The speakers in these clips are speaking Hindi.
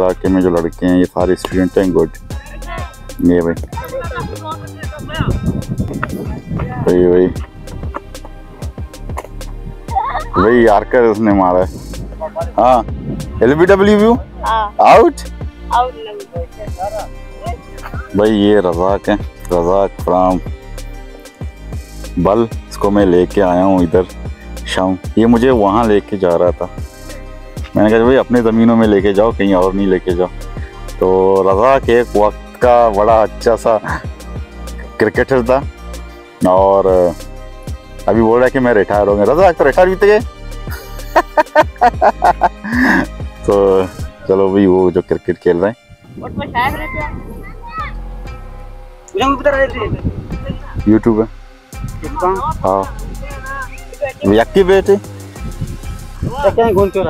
इलाके में जो लड़के हैं ये सारे स्टूडेंट हैं। गुड। ये भाई भाई यारकर उसने मारा है। हाँ LBW आउट। भाई ये रज़ाक है, रज़ाक फ्राम बल। इसको मैं लेके आया हूँ इधर शाम। ये मुझे वहाँ लेके जा रहा था। मैंने कहा भाई अपने ज़मीनों में लेके जाओ, कहीं और नहीं लेके जाओ। तो रज़ाक एक वक्त का बड़ा अच्छा सा क्रिकेटर था और अभी बोल रहा है कि मैं रिटायर हो गया। रज़ाक तो रिटायर भी थे। तो चलो भाई वो जो क्रिकेट खेल रहे हैं यूट्यूब है। हाँ यक्की बेटे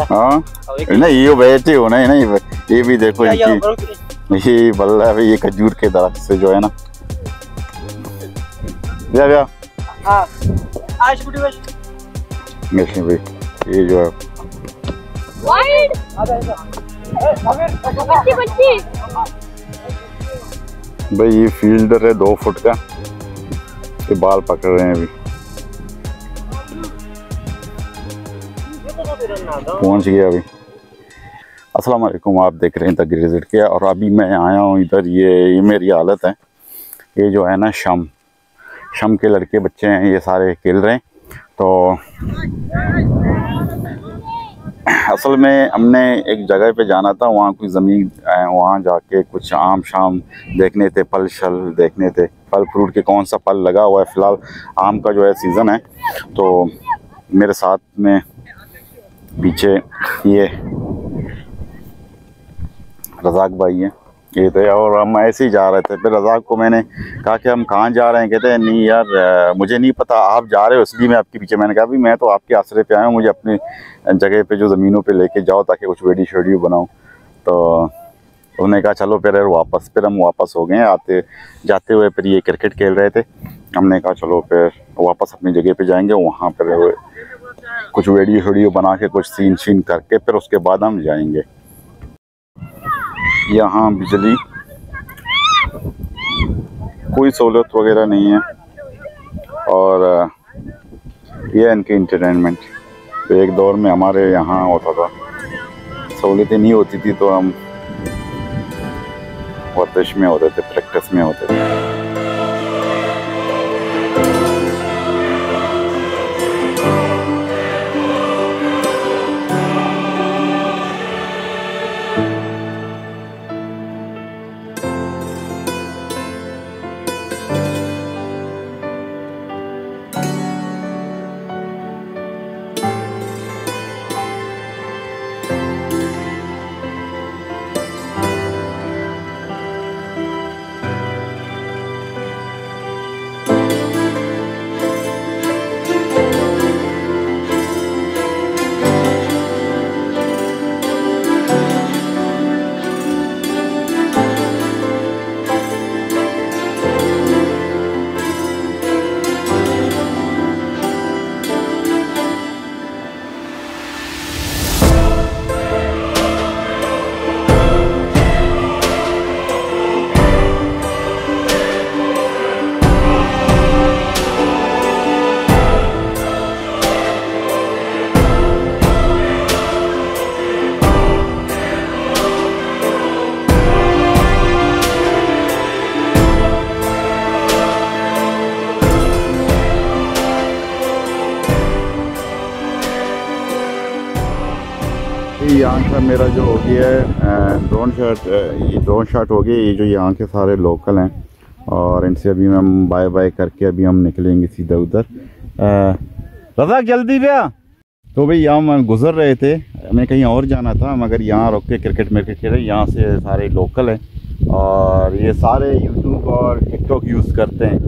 हाँ नहीं ये बेटे हो नहीं ये भी देखो इनकी ये बल्ला है ये खजूर के दरख्त से जो है ना भैया भाई ये जो है भाई ये फील्डर है 2 फुट का। के बाल पकड़ रहे हैं अभी। पहुंच गया अभी। अस्सलाम वालेकुम, आप देख रहे हैं द ग्रेज़िट के। और अभी मैं आया हूँ इधर। ये मेरी हालत है। ये जो है ना शम के लड़के बच्चे हैं, ये सारे खेल रहे हैं। तो असल में हमने एक जगह पे जाना था, वहाँ कोई ज़मीन, वहाँ जाके कुछ आम शाम देखने थे, फल शल देखने थे, फल फ्रूट के कौन सा फल लगा हुआ है। फ़िलहाल आम का जो है सीज़न है। तो मेरे साथ में पीछे ये रज़ाक भाई हैं ये थे और हम ऐसे ही जा रहे थे। फिर रज़ाक को मैंने कहा कि हम कहाँ जा रहे हैं। कहते हैं नहीं यार मुझे नहीं पता, आप जा रहे हो इसलिए मैं आपके पीछे। मैंने कहा भी मैं तो आपके आसरे पे आया हूँ, मुझे अपनी जगह पे जो ज़मीनों पे लेके जाओ ताकि कुछ वीडियो बनाऊँ। तो उन्होंने कहा चलो फिर हम वापस हो गए। जाते हुए फिर ये क्रिकेट खेल रहे थे। हमने कहा चलो फिर वापस अपनी जगह पर जाएँगे, वहाँ पर कुछ वीडियो बना के कुछ सीन करके फिर उसके बाद हम जाएंगे। यहाँ बिजली कोई सहूलत वगैरह नहीं है और ये इनकी इंटरटेनमेंट। तो एक दौर में हमारे यहाँ होता था, सहूलतें नहीं होती थी तो हम वर्जिश में होते थे, प्रैक्टिस में होते थे। यहाँ का मेरा जो हो गया है ड्रोन शॉट हो गया। ये जो यहाँ के सारे लोकल हैं और इनसे अभी हम बाय बाय करके अभी हम निकलेंगे सीधा उधर। रज़ाक जल्दी भैया। तो भाई यहाँ हम गुज़र रहे थे, हमें कहीं और जाना था मगर यहाँ रुक के क्रिकेट खेल रहे। यहाँ से सारे लोकल हैं और ये सारे यूट्यूब और टिकटॉक यूज़ करते हैं।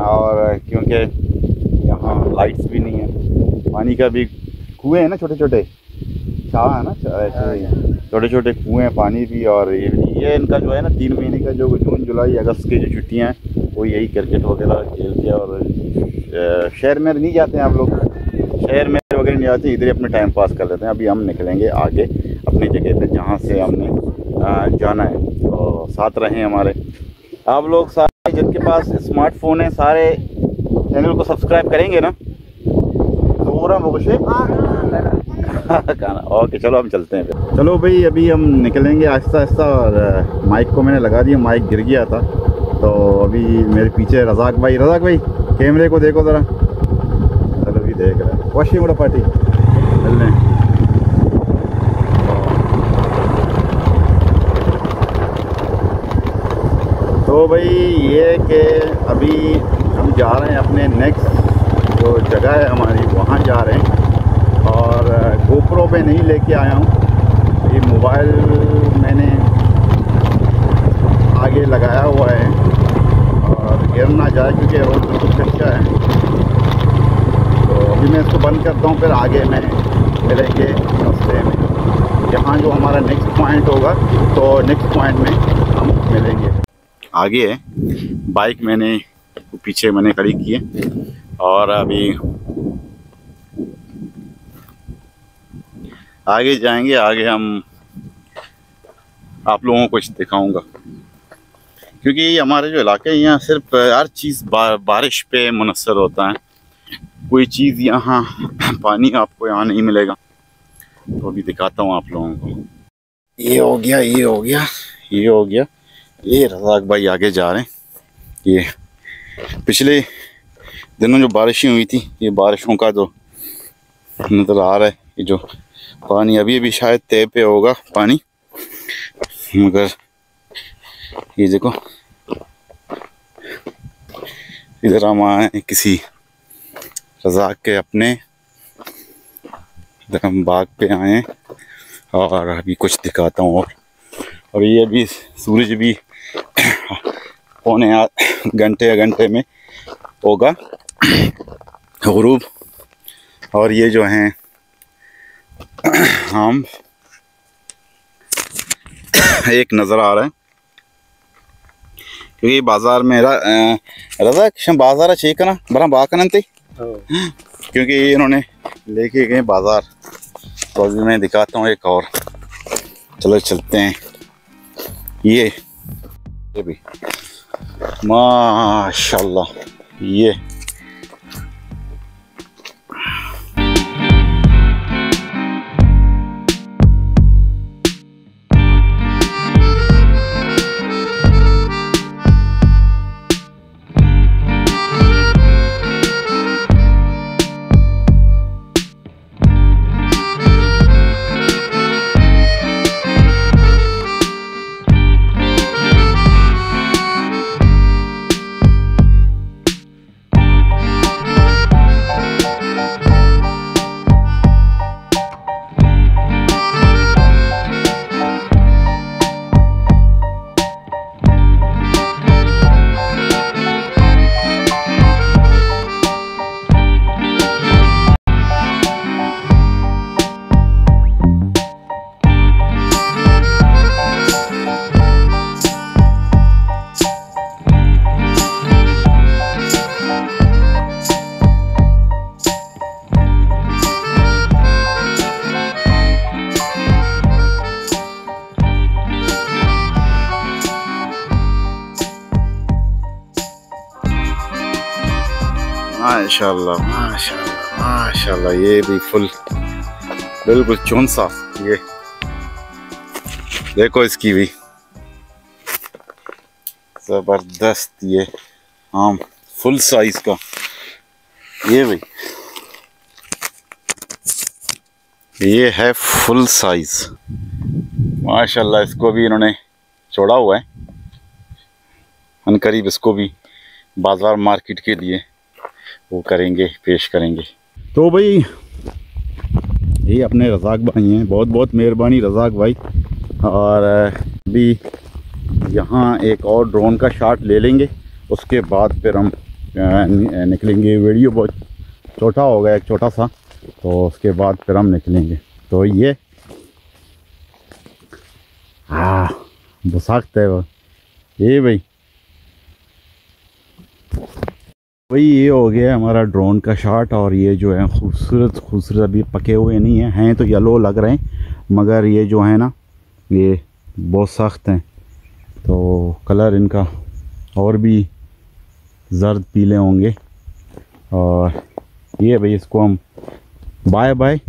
और क्योंकि यहाँ लाइट्स भी नहीं है, पानी का भी कुएँ हैं ना, छोटे छोटे छाव है ना, छोटे छोटे कुएँ हैं, पानी भी। और ये इनका जो है ना 3 महीने का जो जून जुलाई अगस्त की जो छुट्टियाँ हैं वो यही क्रिकेट वगैरह खेल के। और शहर में नहीं जाते हैं आप लोग, शहर में वगैरह नहीं जाते, इधर अपने टाइम पास कर लेते हैं। अभी हम निकलेंगे आगे अपनी जगह पे जहाँ से हमने जाना है। तो साथ रहें हमारे। आप लोग सारे जिनके पास स्मार्टफोन है सारे चैनल को सब्सक्राइब करेंगे ना? पूरा मुझे गाना। ओके चलो हम चलते हैं फिर। चलो भाई अभी हम निकलेंगे आहिस्ता आहिस्ता। और माइक को मैंने लगा दिया, माइक गिर गया था। तो अभी मेरे पीछे रज़ाक भाई कैमरे को देखो ज़रा। चलो भी देख रहा है वॉशिंग बड़ा पार्टी चलने। तो भाई ये कि अभी हम जा रहे हैं अपने नेक्स्ट जो जगह है हमारी वहाँ जा रहे हैं। और गोप्रो पे नहीं लेके आया हूँ, ये मोबाइल मैंने आगे लगाया हुआ है और गिर ना जाए क्योंकि रोड बिल्कुल कच्चा है। तो अभी मैं इसको बंद करता हूँ, फिर आगे मैं मिलेंगे रास्ते में। यहाँ जो हमारा नेक्स्ट पॉइंट होगा तो नेक्स्ट पॉइंट में हम मिलेंगे। आगे है बाइक मैंने पीछे मैंने खड़ी की है और अभी आगे जाएंगे। आगे हम आप लोगों को कुछ दिखाऊंगा क्योंकि हमारे जो इलाके यहाँ सिर्फ हर चीज़ बारिश पे मुनस्सर होता है। कोई चीज़ यहाँ पानी आपको यहाँ नहीं मिलेगा। तो अभी दिखाता हूँ आप लोगों को। ये हो गया, ये हो गया, ये हो गया। ये रज़ाक भाई आगे जा रहे हैं। ये पिछले दिनों जो बारिशें हुई थी, ये बारिशों का जो नज़र आ रहा है, ये जो पानी अभी शायद तय पे होगा पानी, मगर ये देखो इधर हम आए किसी रज़ाक के अपने इधर हम बाग पे आए हैं और अभी कुछ दिखाता हूँ। और ये अभी सूरज भी पौने घंटे में होगा ग़ुरूब। और ये जो हैं हम एक नज़र आ रहा है क्योंकि बाज़ार में रज़ा शम बाज़ार चेक ना बड़ा बाकन थे क्योंकि इन्होंने लेके गए बाज़ार। तो अभी मैं दिखाता हूँ एक और। चलो चलते हैं। ये भी माशाल्लाह ये माशाल्लाह माशाल्लाह माशाल्लाह। ये भी फुल बिल्कुल चौंसा। ये देखो इसकी भी ज़बरदस्त। ये आम फुल साइज का। ये भाई ये है फुल साइज माशाल्लाह। इसको भी इन्होंने छोड़ा हुआ है अनकरीब। इसको भी बाज़ार मार्केट के लिए वो करेंगे, पेश करेंगे। तो भाई ये अपने रज़ाक भाई हैं, बहुत बहुत मेहरबानी रज़ाक भाई। और अभी यहाँ एक और ड्रोन का शॉट ले लेंगे, उसके बाद फिर हम निकलेंगे। वीडियो बहुत छोटा होगा, एक छोटा सा, तो उसके बाद फिर हम निकलेंगे। तो ये वो सकते है वो ये भाई भाई ये हो गया हमारा ड्रोन का शॉट। और ये जो है खूबसूरत खूबसूरत, अभी पके हुए नहीं हैं तो येलो लग रहे हैं, मगर ये जो है ना ये बहुत सख्त हैं, तो कलर इनका और भी जर्द पीले होंगे। और ये भाई इसको हम बाय बाय,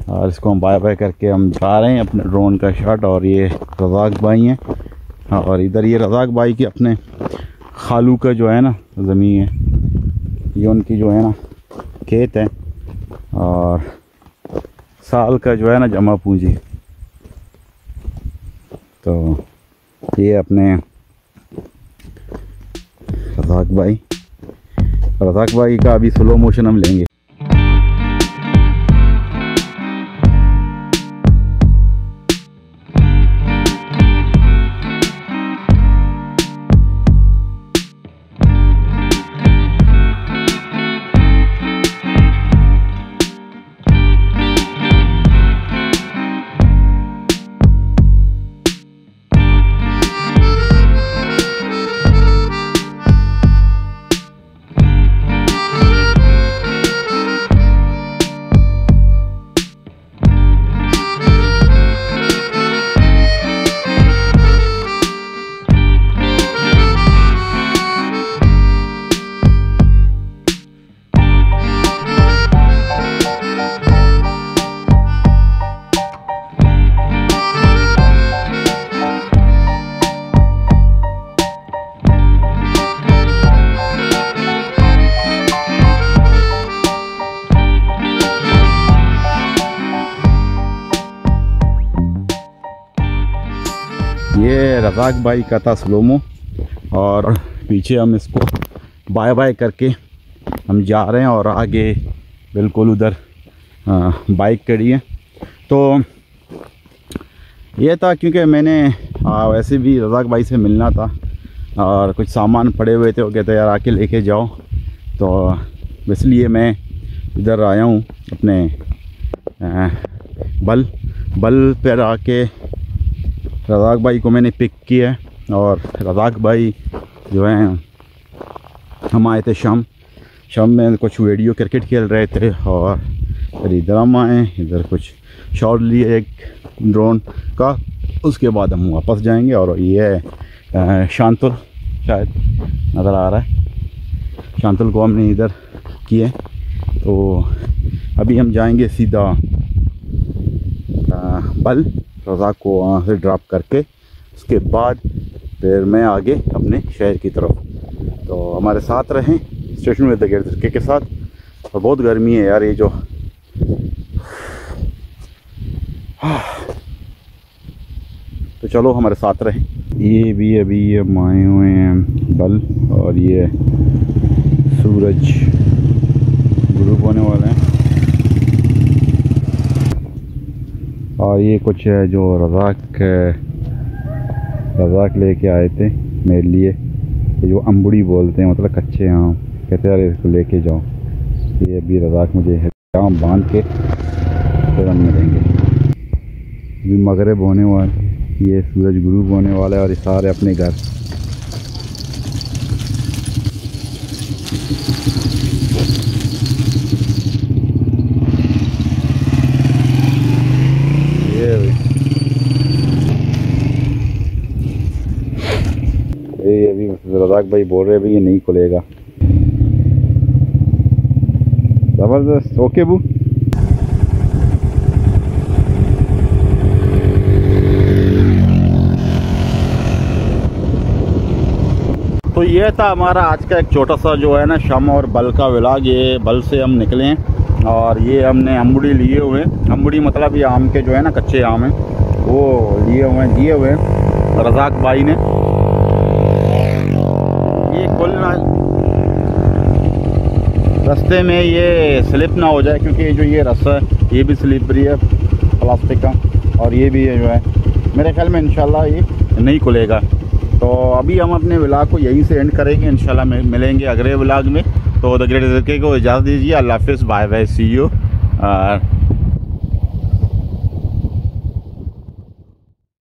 और इसको हम बाय बाय करके हम जा रहे हैं अपने ड्रोन का शॉट। और ये रज़ाक भाई हैं, और इधर ये रज़ाक भाई के अपने खालू का जो है ना ज़मीन है, ये उनकी जो है ना खेत है, और साल का जो है ना जमा पूंजी। तो ये अपने रज़ाक भाई का अभी स्लो मोशन हम लेंगे। ये रज़ाक भाई का था स्लोमो, और पीछे हम इसको बाय बाय करके हम जा रहे हैं। और आगे बिल्कुल उधर बाइक खड़ी है। तो ये था क्योंकि मैंने वैसे भी रज़ाक भाई से मिलना था, और कुछ सामान पड़े हुए थे, वो कहते यार आके लेके जाओ, तो इसलिए मैं इधर आया हूँ अपने बल पर आके रज़ाक भाई को मैंने पिक किया है। और रज़ाक भाई जो हैं हम आए थे शाम में कुछ वीडियो क्रिकेट खेल रहे थे, और फिर इधर हम आए, इधर कुछ शॉट लिए एक ड्रोन का, उसके बाद हम वापस जाएंगे। और ये शांतुल शायद नज़र आ रहा है, शांतुल को हमने इधर किए। तो अभी हम जाएंगे सीधा बल, रज़ाक को वहाँ से ड्रॉप करके उसके बाद फिर मैं आगे अपने शहर की तरफ। तो हमारे साथ रहें स्टेशन में दगेर के साथ। और बहुत गर्मी है यार, ये जो तो चलो हमारे साथ रहें। ये भी अभी हम आए हुए हैं बल, और ये सूरज ग्रुप होने वाला है। और ये कुछ है जो रज़ाक लेके आए थे मेरे लिए, जो अम्बुड़ी बोलते हैं, मतलब कच्चे आम, कहते हैं यार इसको लेके जाओ। ये अभी रज़ाक मुझे आम बांध के फिर हम मिलेंगे। अभी मगरिब होने वाला, ये सूरज ग्रुप होने वाला है, और ये सारे अपने घर। ये अभी रज़ाक भाई बोल रहे हैं ये नहीं खुलेगा। ज़बरदस्त। ओके बू। तो ये था हमारा आज का एक छोटा सा जो है ना शम और बल का व्लॉग। ये बल से हम निकले हैं, और ये हमने अम्बुड़ी लिए हुए हैं। अम्बुड़ी मतलब ये आम के जो है ना कच्चे आम हैं, वो लिए हुए हैं, दिए हुए हैं रज़ाक भाई ने। ये खुलना रास्ते में ये स्लिप ना हो जाए, क्योंकि जो ये रास्ता है ये भी स्लिपरी है प्लास्टिक का, और ये भी है जो है मेरे ख्याल में इंशाल्लाह ये नहीं खुलेगा। तो अभी हम अपने व्लॉग को यहीं से एंड करेंगे, इंशाल्लाह मिलेंगे अगले व्लॉग में। तो द ग्रेट को इजाज़त दीजिए। अल्लाह हाफ़िज़, बाय बाय, सी यू।